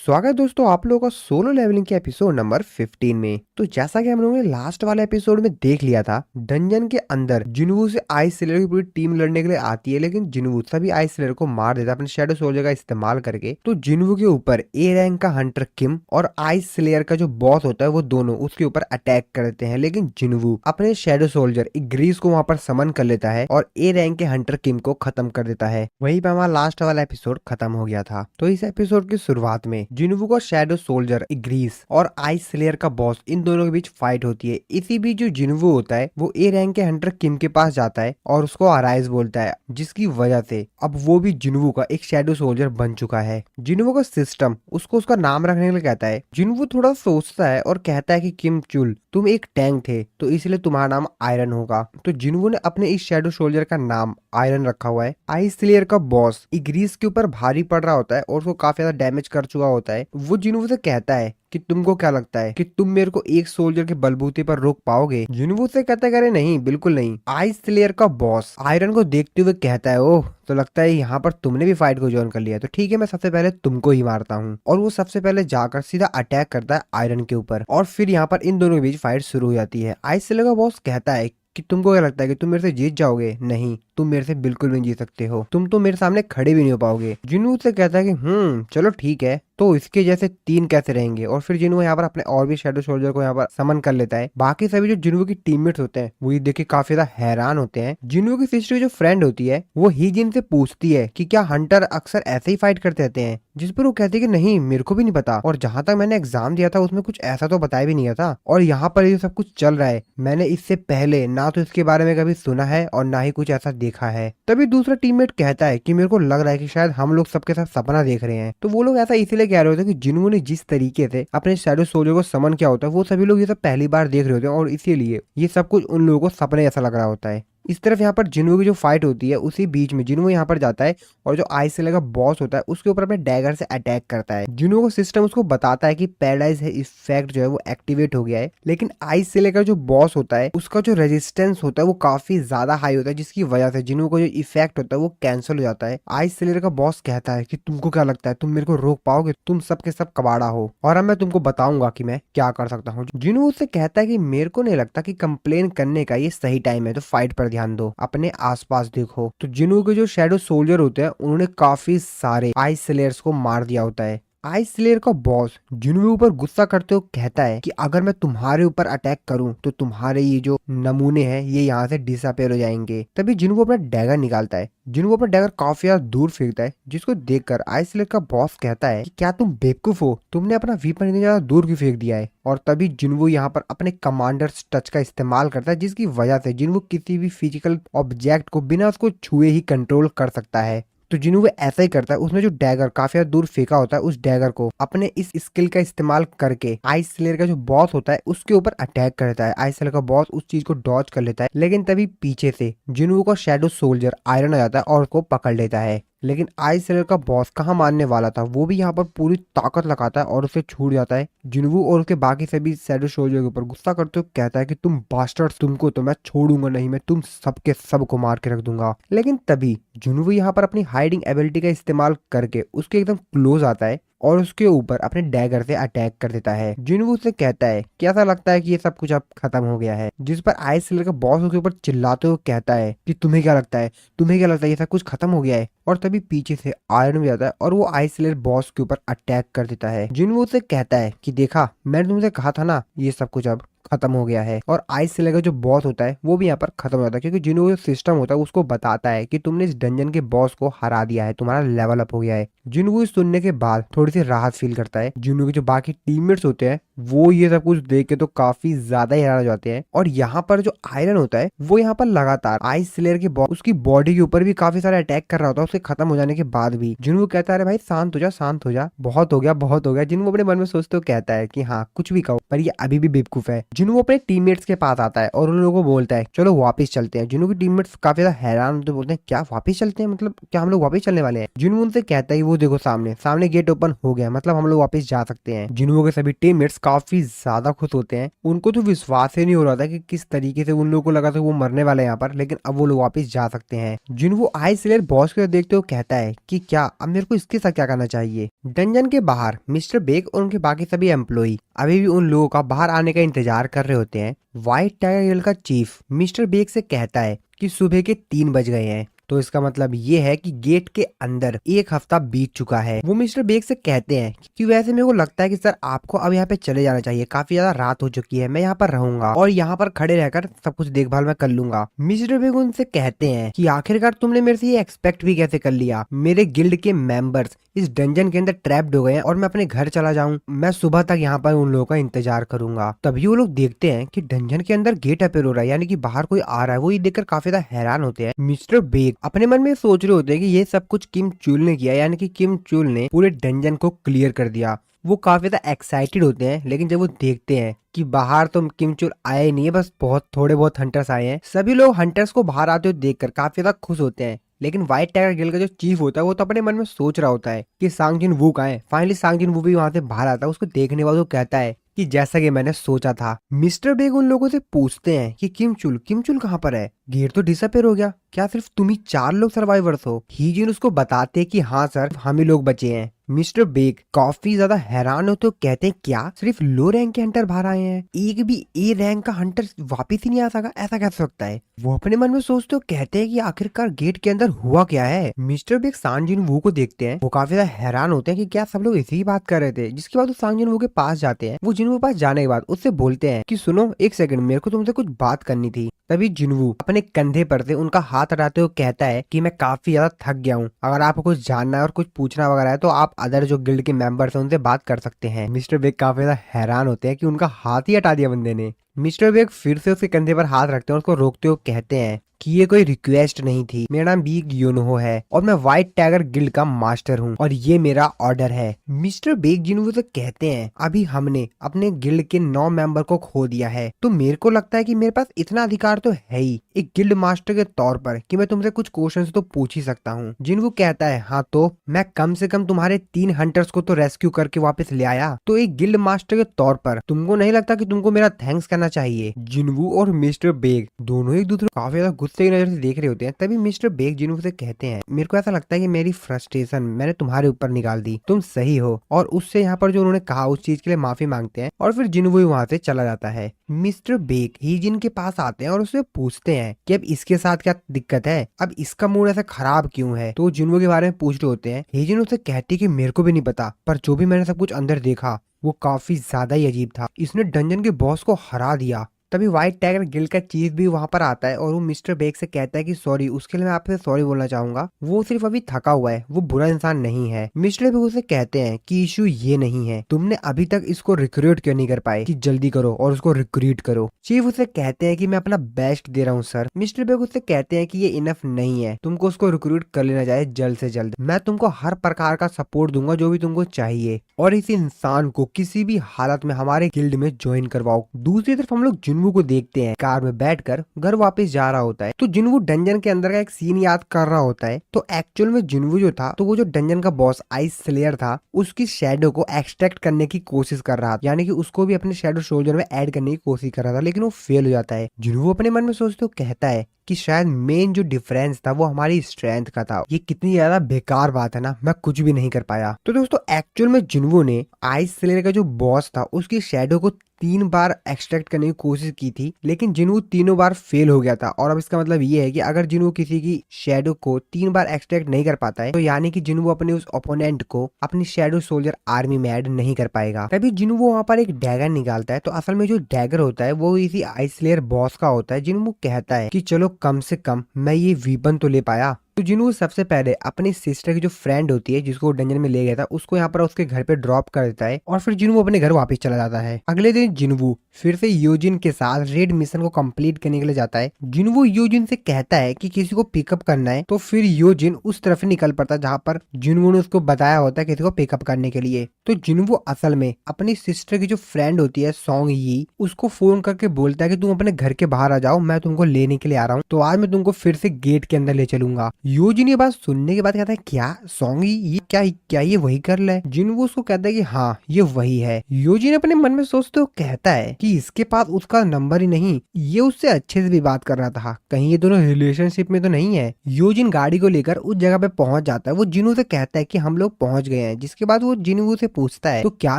स्वागत है दोस्तों आप लोगों का सोलो लेवलिंग के एपिसोड नंबर 15 में। तो जैसा कि हम लोगों ने लास्ट वाले एपिसोड में देख लिया था, डंजन के अंदर जिनवू से आइस स्लेयर की पूरी टीम लड़ने के लिए आती है, लेकिन जिनवू सभी आइस स्लेयर को मार देता है अपने शैडो सोल्जर का इस्तेमाल करके। तो जिनवू के ऊपर ए रैंक का हंटर किम और आइस स्लेयर का जो बॉस होता है वो दोनों उसके ऊपर अटैक करते हैं, लेकिन जिनवू अपने शैडो सोल्जर इग्रीस को वहां पर समन कर लेता है और ए रैंक के हंटर किम को खत्म कर देता है। वहीं पे हमारा लास्ट वाला एपिसोड खत्म हो गया था। तो इस एपिसोड की शुरुआत में जिनवू का शैडो सोल्जर इग्रीस और आइस स्लेयर का बॉस इन दोनों के बीच फाइट होती है। इसी बीच जो जिनवू होता है वो ए रैंक के हंटर किम के पास जाता है और उसको अराइज बोलता है, जिसकी वजह से अब वो भी जिनवू का एक शैडो सोल्जर बन चुका है। जिनवू का सिस्टम उसको उसका नाम रखने के लिए कहता है। जिनवू थोड़ा सोचता है और कहता है कि किम चुल, तुम एक टैंक थे तो इसलिए तुम्हारा नाम आयरन होगा। तो जिनवू ने अपने इस शैडो सोल्जर का नाम आयरन रखा हुआ है। आइस स्लेयर का बॉस इग्रीस के ऊपर भारी पड़ रहा होता है और उसको काफी ज्यादा डैमेज कर चुका होता है। वो जिनवू से कहता है कि तुमको क्या लगता है कि तुम मेरे को एक सोल्जर के बलबूते पर रोक पाओगे? जिनवू से कहता है, अरे नहीं, बिल्कुल नहीं। आइस स्लेयर का बॉस आयरन को देखते हुए कहता है, ओह तो लगता है यहाँ पर तुमने भी फाइट को ज्वाइन कर लिया, तो ठीक है, मैं सबसे पहले तुमको ही मारता हूँ। और वो सबसे पहले जाकर सीधा अटैक करता है आयरन के ऊपर और फिर यहाँ पर इन दोनों के बीच फाइट शुरू हो जाती है। आइस स्लेयर का बॉस कहता है कि तुमको क्या लगता है कि तुम मेरे से जीत जाओगे? नहीं, तुम मेरे से बिल्कुल भी नहीं जीत सकते हो, तुम तो मेरे सामने खड़े भी नहीं हो पाओगे। जिनवू से कहता है कि चलो ठीक है, तो इसके जैसे 3 कैसे रहेंगे? और फिर जिनवू यहाँ पर अपने और भी शैडो सोल्जर को यहाँ पर समन कर लेता है। बाकी सभी जो जिनवू की टीममेट्स होते हैं वो ये देख के काफी ज्यादा हैरान होते हैं। जिनवू की सिस्टर जो फ्रेंड होती है वो हीजिन से पूछती है कि क्या हंटर अक्सर ऐसे ही फाइट करते रहते हैं? जिस पर वो कहती है कि नहीं, मेरे को भी नहीं पता, और जहां तक मैंने एग्जाम दिया था उसमें कुछ ऐसा तो बताया भी नहीं था, और यहाँ पर ये सब कुछ चल रहा है, मैंने इससे पहले ना तो इसके बारे में कभी सुना है और ना ही कुछ ऐसा देखा है। तभी दूसरा टीममेट कहता है कि मेरे को लग रहा है कि शायद हम लोग सबके साथ सपना देख रहे हैं। तो वो लोग ऐसा इसीलिए कह रहे होते हैं कि जिनवू ने जिस तरीके से अपने शैडो सोल्जर को समन किया होता है वो सभी लोग ये सब पहली बार देख रहे होते हैं, और इसीलिए ये सब कुछ उन लोगों को सपने ऐसा लग रहा होता है। इस तरफ यहाँ पर जिनवू की जो फाइट होती है उसी बीच में जिनवू यहाँ पर जाता है और जो आइस स्लेयर का बॉस होता है उसके ऊपर अपने डैगर से अटैक करता है। जिनवू का सिस्टम उसको बताता है कि पैराडाइज इफेक्ट जो है वो एक्टिवेट हो गया है, लेकिन आइस स्लेयर का जो बॉस होता है उसका जो रेजिस्टेंस होता है वो काफी ज्यादा हाई होता है, जिसकी वजह से जिनवू का जो इफेक्ट होता है वो कैंसिल हो जाता है। आइस स्लेयर का बॉस कहता है कि तुमको क्या लगता है तुम मेरे को रोक पाओगे? तुम सब के सब कबाड़ा हो और अब मैं तुमको बताऊंगा कि मैं क्या कर सकता हूँ। जिनवू उससे कहता है कि मेरे को नहीं लगता कि कंप्लेन करने का ये सही टाइम है, तो फाइट पर ध्यान दो, अपने आसपास देखो। तो जिनवू के जो शैडो सोल्जर होते हैं उन्होंने काफी सारे आइस स्लेयर्स को मार दिया होता है। आइस स्लेयर का बॉस जिनवू ऊपर गुस्सा करते हुए कहता है कि अगर मैं तुम्हारे ऊपर अटैक करूं तो तुम्हारे ये जो नमूने हैं ये यहाँ से डिसअपेयर हो जाएंगे। तभी जिनवू अपना डैगर निकालता है। जिनवू अपना डैगर काफी ज्यादा दूर फेंकता है, जिसको देखकर आइस स्लेयर का बॉस कहता है कि क्या तुम बेवकूफ हो, तुमने अपना वीपन इतनी ज्यादा दूर क्यों फेंक दिया है? और तभी जिनवू यहाँ पर अपने कमांडर टच का इस्तेमाल करता है, जिसकी वजह से जिनवू किसी भी फिजिकल ऑब्जेक्ट को बिना उसको छुए ही कंट्रोल कर सकता है। तो जिनवू ऐसा ही करता है, उसने जो डैगर काफी दूर फेंका होता है उस डैगर को अपने इस स्किल का इस्तेमाल करके आइस स्लेयर का जो बॉस होता है उसके ऊपर अटैक करता है। आइस स्लेयर का बॉस उस चीज को डॉज कर लेता है, लेकिन तभी पीछे से जिनवू का शैडो सोल्जर आयरन आ जाता है और उसको पकड़ लेता है। लेकिन आइस स्लेयर का बॉस कहाँ मानने वाला था, वो भी यहाँ पर पूरी ताकत लगाता है और उसे छूट जाता है। जिनवू और उसके बाकी सभी शैडो सोल्जर के ऊपर गुस्सा करते हुए कहता है कि तुम बास्टर्ड्स, तुमको तो मैं छोड़ूंगा नहीं, मैं तुम सबके सबको मार के रख दूंगा। लेकिन तभी जिनवू यहाँ पर अपनी हाइडिंग एबिलिटी का इस्तेमाल करके उसके एकदम क्लोज आता है और उसके ऊपर अपने डैगर से अटैक कर देता है। जिनवू से कहता है कि ऐसा लगता है कि ये सब कुछ अब खत्म हो गया है, जिस पर आइस स्लेयर का बॉस उसके ऊपर चिल्लाते हुए कहता है कि तुम्हें क्या लगता है, तुम्हें क्या लगता है ये सब कुछ खत्म हो गया है? और तभी पीछे से आयरन भी आता है और वो आइस स्लेयर बॉस के ऊपर अटैक कर देता है। जिनवू से कहता है कि देखा, मैंने तुमसे कहा था ना ये सब कुछ अब खत्म हो गया है। और आइस स्लेयर का जो बॉस होता है वो भी यहाँ पर खत्म हो जाता है, क्योंकि जिनवू जो सिस्टम होता है उसको बताता है कि तुमने इस डंजन के बॉस को हरा दिया है, तुम्हारा लेवल अप हो गया है। जिनवू सुनने के बाद थोड़ी सी राहत फील करता है। जिनवू के जो बाकी टीममेट्स होते हैं वो ये सब कुछ देख के तो काफी ज्यादा हैरान हो जाते हैं। और यहाँ पर जो आयरन होता है वो यहाँ पर लगातार आइस स्लेयर के बॉस उसकी बॉडी के ऊपर भी काफी सारा अटैक कर रहा होता है उसके खत्म हो जाने के बाद भी। जिनवू कहता है, भाई शांत हो जा, शांत हो जा, बहुत हो गया, बहुत हो गया। जिनवू अपने मन में सोचते हुए कहता है कि हाँ कुछ भी कहो, पर ये अभी भी बेवकूफ है, जिन्हों अपने टीममेट्स के पास आता है और उन लोगों को बोलता है चलो वापस चलते हैं। जिन्हों की टीममेट्स काफी ज्यादा हैरान होते बोलते हैं क्या वापस चलते हैं, मतलब क्या हम लोग वापस चलने वाले हैं। जिन्हों उनसे कहता है वो देखो सामने सामने गेट ओपन हो गया, मतलब हम लोग वापस जा सकते हैं। जिन्हों के सभी टीममेट्स काफी ज्यादा खुश होते हैं। उनको तो विश्वास ही नहीं हो रहा था कि किस तरीके से उन लोगों को लगा था वो मरने वाले यहाँ पर, लेकिन अब वो लोग वापस जा सकते हैं। जिन्हों आइसलेयर बॉस को देखते हुए कहता है कि क्या अब मेरे को इसके साथ क्या करना चाहिए। डंजन के बाहर मिस्टर बेग और उनके बाकी सभी एम्प्लॉई अभी भी उन लोगों का बाहर आने का इंतजार कर रहे होते हैं। व्हाइट टाइगर गिल्ड का चीफ मिस्टर बेग से कहता है कि सुबह के 3 बज गए हैं, तो इसका मतलब ये है कि गेट के अंदर 1 हफ्ता बीत चुका है। वो मिस्टर बेग से कहते हैं कि वैसे मेरे को लगता है कि सर आपको अब यहाँ पे चले जाना चाहिए, काफी ज्यादा रात हो चुकी है, मैं यहाँ पर रहूंगा और यहाँ पर खड़े रहकर सब कुछ देखभाल मैं कर लूंगा। मिस्टर बेग उनसे कहते हैं कि आखिरकार तुमने मेरे से ये एक्सपेक्ट भी कैसे कर लिया। मेरे गिल्ड के मेंबर्स इस डंजन के अंदर ट्रैप्ड हो गए हैं और मैं अपने घर चला जाऊं, मैं सुबह तक यहाँ पर उन लोगों का इंतजार करूंगा। तभी वो लोग देखते हैं कि डंजन के अंदर गेट अपेयर हो रहा है, यानी कि बाहर कोई आ रहा है। वो ये देखकर काफी ज्यादा हैरान होते हैं। मिस्टर बेग अपने मन में सोच रहे होते हैं कि ये सब कुछ किम चुल ने किया, यानी कि किम चुल ने पूरे डंजन को क्लियर कर दिया। वो काफी ज्यादा एक्साइटेड होते हैं, लेकिन जब वो देखते हैं कि बाहर तो किम चुल आए ही नहीं है, बस बहुत थोड़े बहुत हंटर्स आए हैं। सभी लोग हंटर्स को बाहर आते हुए देखकर काफी ज्यादा खुश होते हैं। लेकिन व्हाइट टाइगर गिल्ड का जो चीफ होता है वो तो अपने मन में सोच रहा होता है कि सांग जिन वू कहाँ है। फाइनली सांग जिन वू भी वहां से बाहर आता है। उसको देखने बाद वो कहता है कि जैसा कि मैंने सोचा था। मिस्टर बेग उन लोगों से पूछते हैं कि किम चुल कहाँ पर है, गेट तो डिसअपेयर हो गया, क्या सिर्फ तुम ही 4 लोग सर्वाइवर्स हो। हीजिन उसको बताते कि हाँ सर हम ही लोग बचे हैं। मिस्टर बेग काफी ज्यादा हैरान हो तो कहते हैं क्या सिर्फ लो रैंक के हंटर बाहर आए हैं, एक भी ए रैंक का हंटर वापिस ही नहीं आ सका, ऐसा कैसे सकता है। वो अपने मन में सोचते हो कहते हैं कि आखिरकार गेट के अंदर हुआ क्या है। मिस्टर बेग सांग जिन वू को देखते हैं, वो काफी ज्यादा हैरान होते हैं कि क्या सब लोग इसी ही बात कर रहे थे। जिसके बाद वो सांग जिन वू के पास जाते हैं। वो जिनवू के पास जाने के बाद उससे बोलते हैं कि सुनो एक सेकंड, मेरे को तुमसे कुछ बात करनी थी। तभी जिनवू अपने कंधे पर से उनका हाथ हटाते हुए कहता है कि मैं काफी ज्यादा थक गया हूँ, अगर आपको कुछ जानना है और कुछ पूछना वगैरह है तो आप अदर जो गिल्ड के मेंबर्स हैं उनसे बात कर सकते हैं। मिस्टर बेग काफी ज्यादा हैरान होते हैं कि उनका हाथ ही हटा दिया बंदे ने। मिस्टर बेग फिर से उसके कंधे पर हाथ रखते हैं और उसको रोकते हुए कहते हैं कि ये कोई रिक्वेस्ट नहीं थी, मेरा नाम बिग यूनहो है और मैं व्हाइट टाइगर गिल्ड का मास्टर हूँ और ये मेरा ऑर्डर है। मिस्टर बेग जिन्हों से कहते हैं अभी हमने अपने गिल्ड के 9 मेंबर को खो दिया है, तो मेरे को लगता है कि मेरे पास इतना अधिकार तो है ही एक गिल्ड मास्टर के तौर पर कि मैं तुमसे कुछ क्वेश्चंस तो पूछ ही सकता हूँ। जिन्हों कहता है हाँ, तो मैं कम से कम तुम्हारे 3 हंटर्स को तो रेस्क्यू करके वापस ले आया, तो एक गिल्ड मास्टर के तौर पर तुमको नहीं लगता कि तुमको मेरा थैंक्स करना चाहिए। जिन्वू और मिस्टर बेग दोनों एक दूसरे को काफी ज्यादा गुस्से की नजर से देख रहे होते हैं। तभी मिस्टर बेग जिन्वू से कहते हैं मेरे को ऐसा लगता है कि मेरी फ्रस्ट्रेशन मैंने तुम्हारे ऊपर निकाल दी, तुम सही हो। और उससे यहाँ पर जो उन्होंने कहा उस चीज के लिए माफी मांगते हैं और फिर जिन्वू वहां से चला जाता है। मिस्टर बेग हीजिन के पास आते हैं और उससे पूछते हैं कि अब इसके साथ क्या दिक्कत है, अब इसका मूड ऐसा खराब क्यों है। तो जिन्वू के बारे में पूछ रहे होते हैं। हीजिन उससे कहती है कि मेरे को भी नहीं पता, पर जो भी मैंने सब कुछ अंदर देखा वो काफी ज्यादा ही अजीब था, इसने डंजन के बॉस को हरा दिया। तभी व्हाइट टाइगर गिल्ड का चीफ भी वहां पर आता है और वो मिस्टर बेग से कहता है कि सॉरी, उसके लिए मैं आपसे सॉरी बोलना चाहूंगा, वो सिर्फ अभी थका हुआ है, वो बुरा इंसान नहीं है। मिस्टर बेग उसे कहते हैं कि इशू ये नहीं है, तुमने अभी तक इसको रिक्रूट क्यों नहीं कर पाए, कि जल्दी करो और उसको रिक्रूट करो। चीफ उसे कहते हैं कि मैं अपना बेस्ट दे रहा हूँ सर। मिस्टर बेग उससे कहते हैं कि ये इनफ नहीं है, तुमको उसको रिक्रूट कर लेना चाहिए जल्द से जल्द। मैं तुमको हर प्रकार का सपोर्ट दूंगा जो भी तुमको चाहिए, और इस इंसान को किसी भी हालत में हमारे गिल्ड में ज्वाइन करवाओ। दूसरी तरफ हम लोग जिन्वू को देखते हैं कार में बैठकर घर वापस जा रहा होता है। तो जिन्वू डंजन के अंदर का एक सीन याद कर रहा होता है। तो एक्चुअल में जिन्वू जो था, तो वो जो डंजन का बॉस आइस स्लेयर था, उसकी शैडो को एक्सट्रैक्ट करने की कोशिश कर रहा था, यानी कि उसको भी अपने शैडो सोल्जर में ऐड करने की कोशिश कर रहा था, लेकिन वो फेल हो जाता है। जिन्वू अपने मन में सोचते हुए कहता है कि शायद मेन जो डिफरेंस था वो हमारी स्ट्रेंथ का था। ये कितनी ज्यादा बेकार बात है ना, मैं कुछ भी नहीं कर पाया। तो दोस्तों एक्चुअल में जिन्वू ने आइस स्लेयर का जो बॉस था उसकी शैडो को 3 बार एक्सट्रैक्ट करने की कोशिश की थी, लेकिन जिन्वू तीनों बार फेल हो गया था। और अब इसका मतलब ये है कि अगर जिन्वू किसी की शैडो को 3 बार एक्सट्रैक्ट नहीं कर पाता है, तो यानी कि जिन्वू अपने उस ओपोनेंट को अपनी शैडो सोल्जर आर्मी में ऐड नहीं कर पाएगा। तभी जिन्वू वहां पर एक डैगर निकालता है। तो असल में जो डैगर होता है वो इसी आइस स्लेयर बॉस का होता है। जिन्वू कहता है कि चलो कम से कम मैं ये वीपन तो ले पाया। तो जिनवू सबसे पहले अपनी सिस्टर की जो फ्रेंड होती है जिसको डंजन में ले गया था उसको यहाँ पर उसके घर पे ड्रॉप कर देता है और फिर जिनवू अपने घर वापस चला जाता है। अगले दिन जिनवू फिर से योजिन के साथ रेड मिशन को कंप्लीट करने के लिए जाता है। जिनवू योजिन से कहता है कि किसी को पिकअप करना है, तो फिर योजिन उस तरफ निकल पड़ता है जहाँ पर जिनवू ने उसको बताया होता है किसी को पिकअप करने के लिए। तो जिनवू असल में अपनी सिस्टर की जो फ्रेंड होती है सॉन्ग यी उसको फोन करके बोलता है कि तुम अपने घर के बाहर आ जाओ, मैं तुमको लेने के लिए आ रहा हूँ, तो आज मैं तुमको फिर से गेट के अंदर ले चलूंगा। योजिन ये बात सुनने के बाद कहता है क्या सॉन्ग ये क्या ये वही कर ले? जिनवू उसको कहता है कि हाँ ये वही है। योजिन अपने मन में सोचते हुए कहता है कि इसके पास उसका नंबर ही नहीं, ये उससे अच्छे से भी बात कर रहा था, कहीं ये दोनों रिलेशनशिप में तो नहीं है। योजिन गाड़ी को लेकर उस जगह पे पहुंच जाता है। वो जिनवू से कहता है कि हम लोग पहुंच गए हैं, जिसके बाद वो जिनवू से पूछता है तो क्या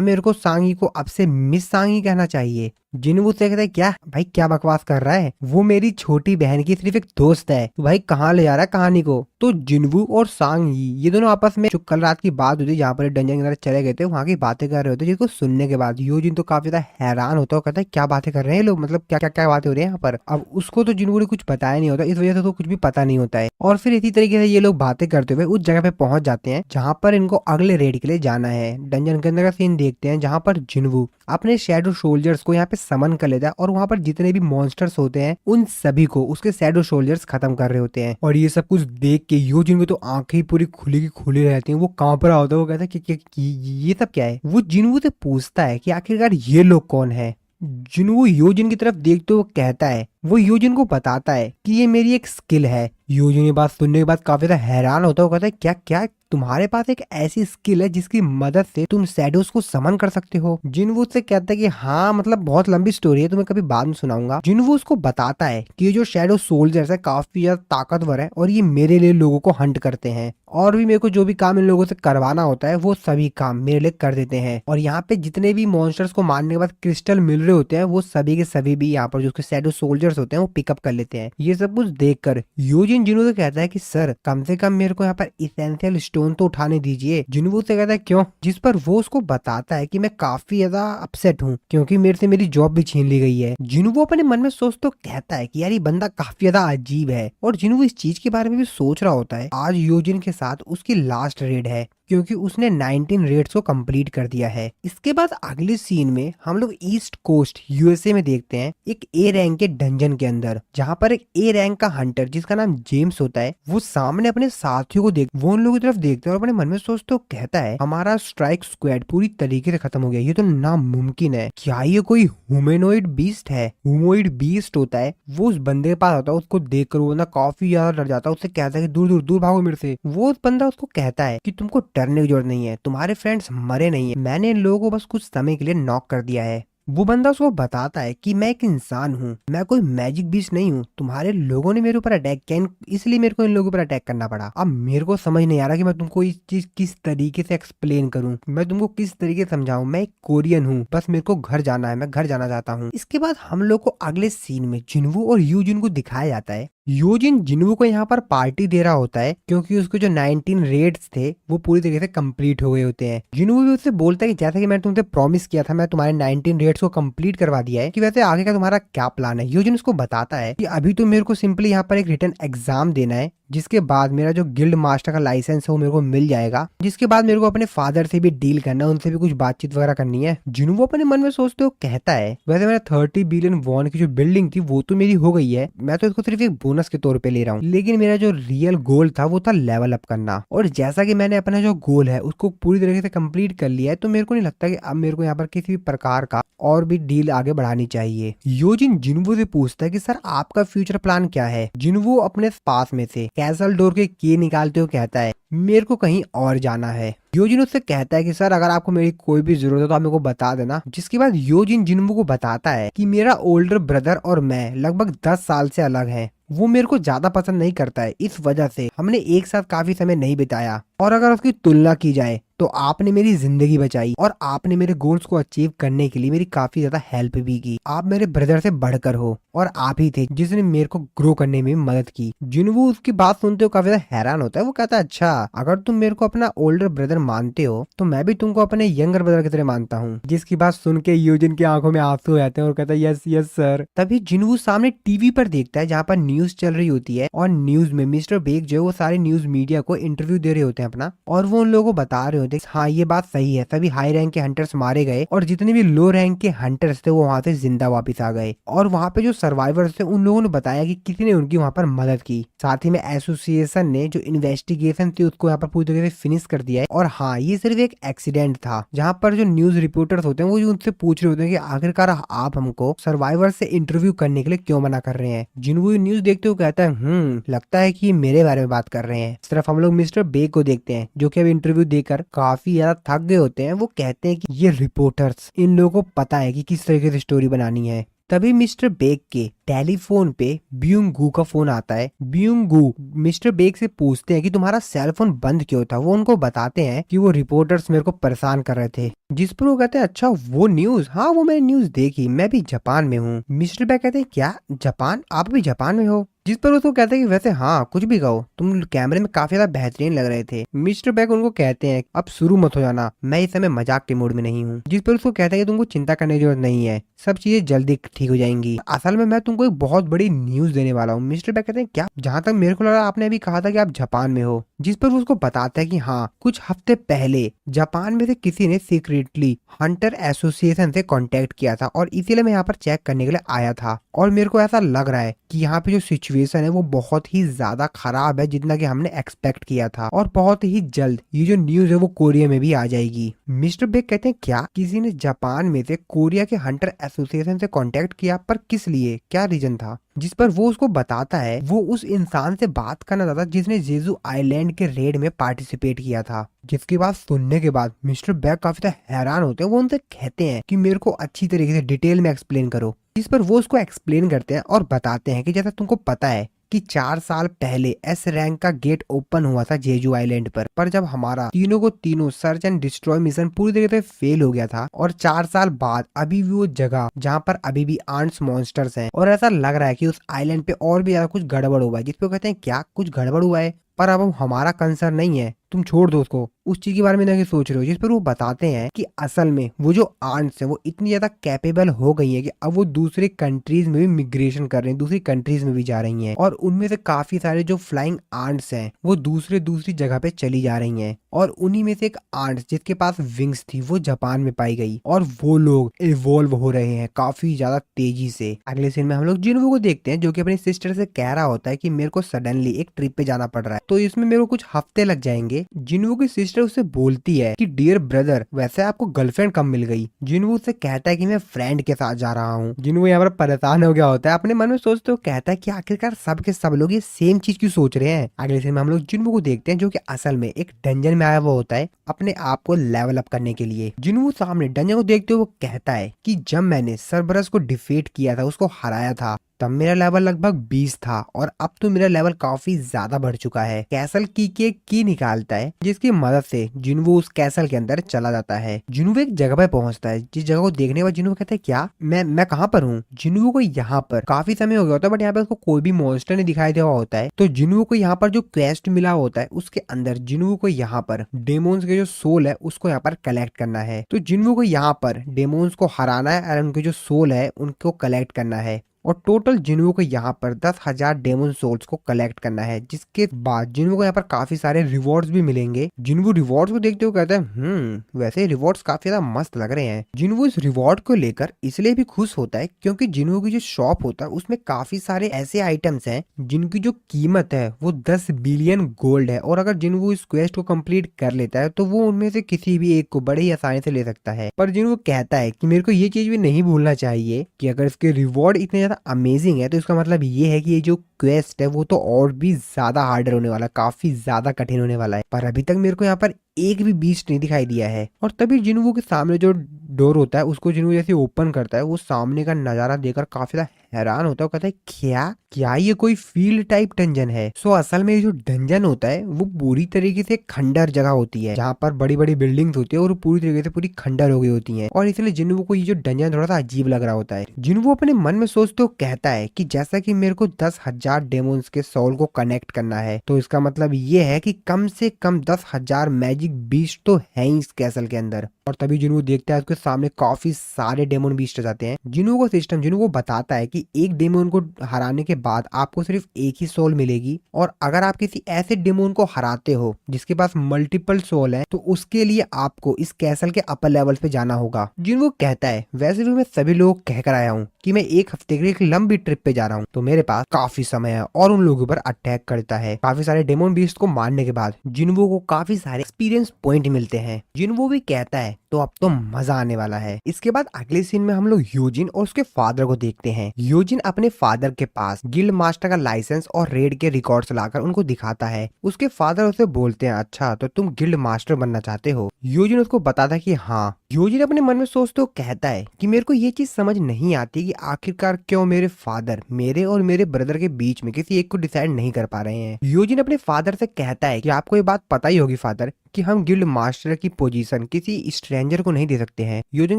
मेरे को सांगी को अब से मिस सांगी कहना चाहिए? जिनवू से कहता है क्या भाई क्या बकवास कर रहा है, वो मेरी छोटी बहन की सिर्फ एक दोस्त है, तो भाई कहाँ ले जा रहा है कहानी को? तो जिनवू और सांग ये दोनों आपस में जो कल रात की बात हुई थी जहाँ पर डंजन के अंदर चले गए थे वहाँ की बातें कर रहे होते, जिसको सुनने के बाद योजिन तो काफी ज्यादा हैरान होता है, कहता है क्या बातें कर रहे हैं लोग, मतलब क्या क्या क्या बातें हो रही है यहाँ पर। अब उसको तो जिनवू ने कुछ बताया नहीं होता, इस वजह से तो कुछ भी पता नहीं होता है। और फिर इसी तरीके से ये लोग बातें करते हुए उस जगह पे पहुंच जाते हैं जहाँ पर इनको अगले रेड के लिए जाना है। डंजन के अंदर का सीन देखते हैं जहाँ पर जिनवू अपने शैडो सोल्जर्स को यहाँ पे समन कर लेता है और वहाँ पर जितने भी मॉन्स्टर्स होते हैं उन सभी को उसके शैडो सोल्जर्स खत्म कर रहे होते हैं। और ये सब कुछ देख के योजिन को तो आंखें पूरी खुली की खुली रहती हैं, वो कांप रहा होता है। वो कहता है कि ये सब क्या है? वो जिनवू से पूछता है कि आखिरकार ये लोग कौन है। जिनवू योजिन की तरफ देखते हुए कहता है, वो योजिन को बताता है कि ये मेरी एक स्किल है। योजिन ये बात सुनने के बाद काफी ज्यादा हैरान होता है। वो कहता है क्या क्या तुम्हारे पास एक ऐसी स्किल है जिसकी मदद से तुम शैडोज को समन कर सकते हो? जिनवू उससे कहता है कि हाँ मतलब बहुत लंबी स्टोरी है, तुम्हें कभी बाद में सुनाऊंगा। जिनवू उसको बताता है कि ये जो शैडो सोल्जर्स है काफी ज्यादा ताकतवर है और ये मेरे लिए लोगों को हंट करते हैं, और भी मेरे को जो भी काम इन लोगों से करवाना होता है वो सभी काम मेरे लिए कर देते हैं। और यहाँ पे जितने भी मॉन्स्टर्स को मारने के बाद क्रिस्टल मिल रहे होते हैं वो सभी के सभी भी यहाँ पर जो शैडो सोल्जर्स होते हैं वो पिकअप कर लेते हैं। ये सब कुछ देखकर योजिन जिनवू से कहता है कि सर कम से कम मेरे को यहाँ पर इसेंशियल स्टोन तो उठाने दीजिए। जिनवू से कहता है क्यों? जिस पर वो उसको बताता है कि मैं काफी ज्यादा अपसेट हूँ क्योंकि मेरे से मेरी जॉब भी छीन ली गई है। जिनवू अपने मन में सोच तो कहता है कि यार ये बंदा काफी ज्यादा अजीब है, और जिनवू इस चीज के बारे में भी सोच रहा होता है। आज योजिन के साथ उसकी लास्ट रेड है क्योंकि उसने 19 रेड्स को कंप्लीट कर दिया है। इसके बाद अगले सीन में हम लोग ईस्ट कोस्ट यूएसए में देखते हैं एक ए रैंक के डंजन के अंदर, जहाँ पर एक ए रैंक का हंटर जिसका नाम जेम्स होता है वो सामने अपने साथियों को वो उन लोगों की तरफ देखता है और अपने मन में सोचते हो कहता है हमारा स्ट्राइक स्क्वाड पूरी तरीके से खत्म हो गया, ये तो नामुमकिन है। क्या ये कोई ह्यूमैनॉइड बीस्ट है? ह्यूमोइड बीस्ट होता है वो उस बंदे के पास आता है, उसको देखकर वो बंदा काफी ज्यादा डर जाता है, उससे कहता है कि दूर दूर दूर भागो मेरे से। वो बंदा उसको कहता है कि तुमको डरने की जरूरत नहीं है, तुम्हारे फ्रेंड्स मरे नहीं है, मैंने इन लोगों को बस कुछ समय के लिए नॉक कर दिया है। वो बंदा उसको बताता है कि मैं एक इंसान हूँ, मैं कोई मैजिक बीस्ट नहीं हूँ, तुम्हारे लोगों ने मेरे ऊपर अटैक किया इसलिए मेरे को इन लोगों पर अटैक करना पड़ा। अब मेरे को समझ नहीं आ रहा कि मैं तुमको इस चीज किस तरीके से एक्सप्लेन करूँ, मैं तुमको किस तरीके से समझाऊं। मैं एक कोरियन हूँ, बस मेरे को घर जाना है, मैं घर जाना चाहता हूँ। इसके बाद हम लोग को अगले सीन में जिनवू और यूजिन को दिखाया जाता है। यूजिन जिनवू को यहाँ पर पार्टी दे रहा होता है क्योंकि उसके जो 19 रेड्स थे वो पूरी तरीके से कंप्लीट हो गए होते हैं। जिनवू भी उससे बोलता है कि जैसा कि मैंने तुमसे प्रॉमिस किया था मैं तुम्हारे 19 रेड्स को कंप्लीट करवा दिया है, कि वैसे आगे का तुम्हारा क्या प्लान है। यूजिन उसको बताता है कि अभी तो मेरे को सिंपली यहाँ पर एक रिटन एग्जाम देना है, जिसके बाद मेरा जो गिल्ड मास्टर का लाइसेंस है वो मेरे को मिल जाएगा, जिसके बाद मेरे को अपने फादर से भी डील करना है, उनसे भी कुछ बातचीत वगैरह करनी है। जिनवू अपने मन में सोचते हो कहता है वैसे मेरा 30 बिलियन वॉन की जो बिल्डिंग थी वो तो मेरी हो गई है, मैं तो इसको सिर्फ एक बोनस के तौर पे ले रहा हूँ, लेकिन मेरा जो रियल गोल था वो था लेवल अप करना। और जैसा कि मैंने अपना जो गोल है उसको पूरी तरीके से कंप्लीट कर लिया है, तो मेरे को नहीं लगता कि अब मेरे को यहाँ पर किसी भी प्रकार का और भी डील आगे बढ़ानी चाहिए। योजिन जिनवू से पूछता है कि सर आपका फ्यूचर प्लान क्या है? जिनवू अपने पास में से कैसल डोर के की निकालते हुए कहता है मेरे को कहीं और जाना है। योजिन उससे कहता है कि सर अगर आपको मेरी कोई भी जरूरत है तो आप मेरे को बता देना। जिसके बाद योजिन जिनवू को बताता है कि मेरा ओल्डर ब्रदर और मैं लगभग 10 साल से अलग हैं, वो मेरे को ज्यादा पसंद नहीं करता है, इस वजह से हमने एक साथ काफी समय नहीं बिताया, और अगर उसकी तुलना की जाए तो आपने मेरी जिंदगी बचाई और आपने मेरे गोल्स को अचीव करने के लिए मेरी काफी ज्यादा हेल्प भी की। आप मेरे ब्रदर से बढ़कर हो और आप ही थे जिसने मेरे को ग्रो करने में मदद की। जिनवू उसकी बात सुनते हो काफी ज्यादा हैरान होता है। वो कहता है अच्छा, अगर तुम मेरे को अपना ओल्डर ब्रदर मानते हो तो मैं भी तुमको अपने यंगर ब्रदर की तरह मानता हूँ। जिसकी बात सुन के यूजिन की आंखों में आंसू आते हैं और कहता है यस यस सर। तभी जिनवू सामने टीवी पर देखता है जहाँ पर न्यूज चल रही होती है और न्यूज में मिस्टर बेग जो है वो सारे न्यूज मीडिया को इंटरव्यू दे रहे होते हैं अपना, और वो उन लोगों को बता रहे होते हैं हाँ ये बात सही है, सभी हाई रैंक के हंटर्स मारे गए और जितने भी लो रैंक के हंटर्स थे वो वहां से जिंदा वापस आ गए। और वहां पे जो सर्वाइवर्स थे उन लोगों ने बताया कि किसी ने उनकी वहां पर मदद की। साथ ही में एसोसिएशन ने जो इन्वेस्टिगेशन थी उसको यहाँ पर पूरी तरीके से फिनिश कर दिया है। और हाँ, ये सिर्फ एक एक्सीडेंट था। जहाँ पर जो न्यूज रिपोर्टर्स होते हैं वो उनसे पूछ रहे होते हैं कि आखिरकार आप हमको सर्वाइवर से इंटरव्यू करने के लिए क्यों मना कर रहे हैं। जिनवू न्यूज देखते हुए कहता है लगता है कि ये मेरे बारे में बात कर रहे हैं। सिर्फ हम लोग मिस्टर बेग को देखते हैं जो कि अभी इंटरव्यू देकर काफी ज्यादा थक गए होते हैं। वो कहते हैं कि ये रिपोर्टर्स, इन लोगों को पता है कि किस तरीके से स्टोरी बनानी है। तभी मिस्टर बेग के टेलीफोन पे ब्यूंग गू का फोन आता है। ब्यूंग गू मिस्टर बेग से पूछते हैं कि तुम्हारा सेल फोन बंद क्यों था। वो उनको बताते हैं कि वो रिपोर्टर्स मेरे को परेशान कर रहे थे। जिस पर वो कहते हैं अच्छा वो न्यूज, हाँ वो मैंने न्यूज देखी, मैं भी जापान में हूँ। मिस्टर बेग कहते हैं क्या जापान, आप भी जापान में हो। जिस पर उसको कहते हैं कि वैसे हाँ कुछ भी कहो, तुम कैमरे में काफी ज्यादा बेहतरीन लग रहे थे। मिस्टर बेग उनको कहते हैं अब शुरू मत हो जाना, मैं इस समय मजाक के मूड में नहीं हूँ। जिस पर उसको कहते हैं कि तुमको चिंता करने की जरूरत नहीं है, सब चीजें जल्दी ठीक हो जाएंगी। असल में मैं तुमको एक बहुत बड़ी न्यूज देने वाला हूँ। मिस्टर बेग कहते हैं क्या, जहाँ तक मेरे को लगा आपने अभी कहा था कि आप जापान में हो। जिस पर उसको बताता है कि हाँ कुछ हफ्ते पहले जापान में से किसी ने सीक्रेटली हंटर एसोसिएशन से कांटेक्ट किया था और इसीलिए मैं यहाँ पर चेक करने के लिए आया था। और मेरे को ऐसा लग रहा है कि यहाँ पे जो सिचुएशन है वो बहुत ही ज्यादा खराब है जितना कि हमने एक्सपेक्ट किया था, और बहुत ही जल्द ये जो न्यूज है वो कोरिया में भी आ जाएगी। मिस्टर बेग कहते हैं क्या किसी ने जापान में से कोरिया के हंटर एसोसिएशन से कांटेक्ट किया, पर किस लिए, क्या रीजन था। जिस पर वो उसको बताता है वो उस इंसान से बात करना चाहता जिसने जेजू आइलैंड के रेड में पार्टिसिपेट किया था। जिसकी बात सुनने के बाद मिस्टर बेग काफी हैरान होते हैं। वो उनसे कहते हैं कि मेरे को अच्छी तरीके से डिटेल में एक्सप्लेन करो। जिस पर वो उसको एक्सप्लेन करते हैं और बताते हैं कि जैसा तुमको पता है कि 4 साल पहले एस रैंक का गेट ओपन हुआ था जेजू आइलैंड पर जब हमारा तीनों को तीनों सर्च एंड डिस्ट्रॉय मिशन पूरी तरीके से फेल हो गया था, और 4 साल बाद अभी भी वो जगह जहाँ पर अभी भी आंट्स मॉन्स्टर्स हैं, और ऐसा लग रहा है कि उस आइलैंड पे और भी ज्यादा कुछ गड़बड़ हुआ है। जिसपे कहते हैं क्या कुछ गड़बड़ हुआ है, पर अब हमारा कंसर्न नहीं है, तुम छोड़ दो उसको, उस चीज के बारे में नहीं सोच रहे हो। जिस पर वो बताते हैं कि असल में वो जो आंट्स है वो इतनी ज्यादा कैपेबल हो गई है कि अब वो दूसरे कंट्रीज में भी मिग्रेशन कर रहे हैं, दूसरी कंट्रीज में भी जा रही हैं, और उनमें से काफी सारे जो फ्लाइंग आंट्स हैं वो दूसरी जगह पे चली जा रही हैं। और उन्हीं में से एक आंट्स जिसके पास विंग्स थी वो जापान में पाई गई, और वो लोग इवॉल्व हो रहे हैं काफी ज्यादा तेजी से। अगले सीन में हम लोग जिन्हों को देखते हैं जो कि अपनी सिस्टर से कह रहा होता है कि मेरे को सडनली एक ट्रिप पे जाना पड़ रहा है, तो इसमें मेरे को कुछ हफ्ते लग जाएंगे। जिन्हों की सिस्टर उससे बोलती है कि डियर ब्रदर वैसे आपको गर्लफ्रेंड कब मिल गई। जिन्हों उससे कहता है कि मैं फ्रेंड के साथ जा रहा हूँ। जिन्हों यहाँ पर परेशान हो गया होता है, अपने मन में सोचते हो, कहता है कि आखिरकार सब के सब लोग ये सेम चीज क्यों सोच रहे हैं। अगले सीन में हम लोग जिन्हों को देखते हैं जो कि असल में एक डंजन में आया हुआ होता है अपने आप को लेवल अप करने के लिए। जिन्हों सामने डंजन को देखते हुए वो कहता है कि जब मैंने सरबरस को डिफीट किया था, उसको हराया था, तब मेरा लेवल लगभग 20 था और अब तो मेरा लेवल काफी ज्यादा बढ़ चुका है। कैसल की निकालता है जिसकी मदद से जिन्वू उस कैसल के अंदर चला जाता है। जिन्वू एक जगह पे पहुंचता है जिस जगह को देखने के बाद जिन्वू कहता है क्या मैं कहाँ पर हूँ। जिन्वू को यहाँ पर काफी समय हो गया होता है बट यहाँ पे उसको कोई भी मॉन्स्टर नहीं दिखाई दे रहा होता है। तो जिन्वू को यहाँ पर जो क्वेस्ट मिला होता है उसके अंदर जिन्वू को यहाँ पर डेमोन्स के जो सोल है उसको यहाँ पर कलेक्ट करना है। तो जिन्वू को यहाँ पर डेमोन्स को हराना है और उनके जो सोल है उनको कलेक्ट करना है, और टोटल जिन्वू को यहाँ पर 10,000 डेमन सोल्स को कलेक्ट करना है। जिसके बाद जिन्वू को यहाँ पर काफी सारे रिवॉर्ड्स भी मिलेंगे। जिन्वू रिवॉर्ड्स को देखते हुए कहते हैं वैसे रिवॉर्ड्स काफी ज्यादा मस्त लग रहे हैं। जिन्वू इस रिवॉर्ड को लेकर इसलिए भी खुश होता है क्योंकि जिन्वू की जो शॉप होता है उसमें काफी सारे ऐसे आइटम्स हैं जिनकी जो कीमत है वो 10 बिलियन गोल्ड है, और अगर जिन्वू इस क्वेस्ट को कंप्लीट कर लेता है तो वो उनमें से किसी भी एक को बड़े ही आसानी से ले सकता है। पर जिन्वू कहता है कि मेरे को ये चीज भी नहीं भूलना चाहिए कि अगर इसके रिवॉर्ड इतने अमेजिंग है तो इसका मतलब ये है कि ये जो क्वेस्ट है वो तो और भी ज्यादा हार्डर होने वाला है, काफी ज्यादा कठिन होने वाला है। पर अभी तक मेरे को यहाँ पर एक भी बीस्ट नहीं दिखाई दिया है। और तभी जिन्वू के सामने जो डोर होता है उसको जिन्वू जैसे ओपन करता है वो सामने का नजारा देखकर काफी ज्यादा हैरान होता है, कहता है क्या क्या ये कोई फील्ड टाइप डंजन है। सो असल में ये जो डंजन होता है वो पूरी तरीके से खंडर जगह होती है, जहाँ पर बड़ी बड़ी बिल्डिंग्स होती है और पूरी तरीके से पूरी खंडर हो गई होती है। और इसलिए जिन्वो को ये जो डंजन थोड़ा सा अजीब लग रहा होता है। जिन्वो अपने मन में सोचते हुए कहता है कि जैसा कि मेरे को 10,000 डेमोन्स के सोल को कनेक्ट करना है, तो इसका मतलब ये है कि कम से कम 10,000 मैजिक बीस्ट तो है ही इस कैसल के अंदर। और तभी जिन्वो देखता है उसके सामने काफी सारे डेमोन बीस्ट आ जाते हैं। जिन्वो को सिस्टम जिन्वो बताता है कि एक डेमोन को हराने के बाद आपको सिर्फ एक ही सोल मिलेगी, और अगर आप किसी ऐसे डेमोन को हराते हो जिसके पास मल्टीपल सोल है, तो उसके लिए आपको इस कैसल के अपर लेवल पे जाना होगा। जिन्वो कहता है वैसे भी मैं सभी लोगों को कह कर आया हूँ कि मैं एक हफ्ते के लिए एक लंबी ट्रिप पे जा रहा हूँ, तो मेरे पास काफी समय है, और उन लोगों पर अटैक करता है। काफी सारे डेमोन बीस्ट को मारने के बाद जिन्वो को काफी सारे एक्सपीरियंस पॉइंट मिलते हैं। जिन्वो भी कहता है तो अब तो मजा आने वाला है। इसके बाद अगले सीन में हम लोग यूजिन और उसके फादर को देखते हैं। यूजिन अपने फादर के पास गिल्ड मास्टर का लाइसेंस और रेड के रिकॉर्ड्स लाकर उनको दिखाता है। उसके फादर उसे बोलते हैं अच्छा तो तुम गिल्ड मास्टर बनना चाहते हो। यूजिन उसको बताता है कि हाँ। यूजिन अपने मन में सोचते हुए कहता है कि मेरे को ये चीज समझ नहीं आती कि आखिरकार क्यों मेरे फादर मेरे और मेरे ब्रदर के बीच में किसी एक को डिसाइड नहीं कर पा रहे हैं। यूजिन अपने फादर से कहता है कि आपको ये बात पता ही होगी फादर कि हम गिल्ड मास्टर की पोजीशन किसी स्ट्रेंजर को नहीं दे सकते हैं। यूजिन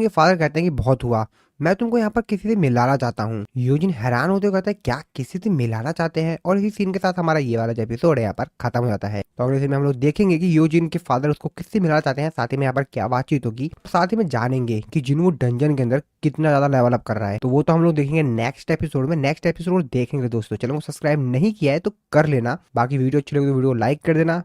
के फादर कहते हैं कि बहुत हुआ, मैं तुमको यहाँ पर किसी से मिलाना चाहता हूँ। यूजिन हैरान होते हुए कहता है क्या किसी से मिलाना चाहते हैं। और इसी सीन के साथ हमारा ये वाला जो एपिसोड है यहाँ पर खत्म हो जाता है। तो अगले सीन में हम लोग देखेंगे कि यूजिन के फादर उसको किससे मिलाना चाहते हैं, साथ ही में यहाँ पर क्या बातचीत होगी, साथ ही में जानेंगे कि जिन्वो डंजन के अंदर कितना ज्यादा लेवल अप कर रहा है। तो वो तो हम लोग देखेंगे नेक्स्ट एपिसोड में। नेक्स्ट एपिसोड देखेंगे दोस्तों, चैनल को सब्सक्राइब नहीं किया है तो कर लेना। बाकी वीडियो अच्छी लगी तो वीडियो लाइक कर देना।